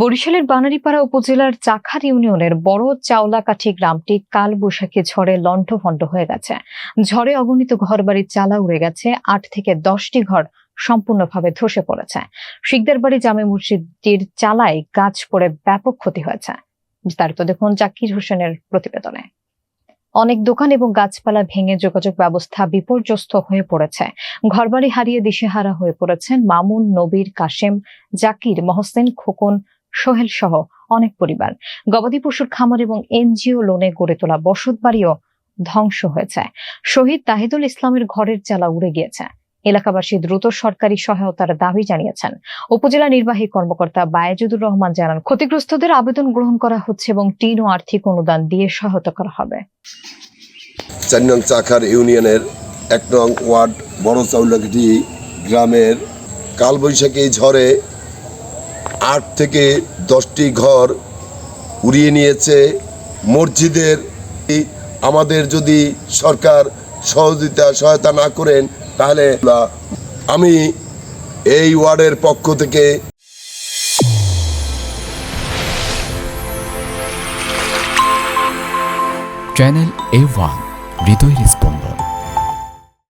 বরিশালের বানারীপাড়া উপজেলার চাখার ইউনিয়নের বড় চাওলাকাঠি গ্রামটি কালবৈশাখী ঝড়ে লণ্ডভণ্ড হয়ে গেছে। ঝড়ে অগণিত ঘরবাড়ির চালা উড়ে গেছে, ৮ থেকে ১০টি ঘর সম্পূর্ণভাবে ধসে পড়েছে। শিকদারবাড়ি জামে মসজিদটির চালায় গাছ পড়ে ব্যাপক ক্ষতি হয়েছে। বিস্তারিত দেখুন জাকির হোসেনের প্রতিবেদনে। অনেক দোকান এবং গাছপালা ভেঙে যোগাযোগ ব্যবস্থা বিপর্যস্ত হয়ে পড়েছে। ঘরবাড়ি হারিয়ে দিশেহারা হয়ে পড়েছেন মামুন, নবীর, কাশেম, জাকির, মহসেন, খোকন, সোহেল সহ অনেক পরিবার। গবাদি পশুর খামার এবং এনজিও লোনে গড়ে তোলা বসত বাড়িও ধ্বংস হয়েছে। শহীদ তাহিদুল ইসলামের ঘরের চালা উড়ে গিয়েছে। এলাকাবাসী দ্রুত সরকারি সহায়তার দাবি জানিয়েছেন। উপজেলা নির্বাহী কর্মকর্তা বায়েজুদুর রহমান জানান, ক্ষতিগ্রস্তদের আবেদন গ্রহণ করা হচ্ছে এবং টিন ও আর্থিক অনুদান দিয়ে সহায়তা করা হবে। ৪ নং চাখার ইউনিয়নের ১ নং ওয়ার্ড বড় চাউলাকাঠি গ্রামের কালবৈশাখী ঝড়ে ৮ থেকে ১০টি ঘর উড়িয়ে নিয়েছে। মসজিদের আমাদের যদি সরকার সহায়তা না করেন তাহলে আমি এই ওয়ার্ডের পক্ষ থেকে চ্যানেল A1 হৃদয়ের স্পন্দন।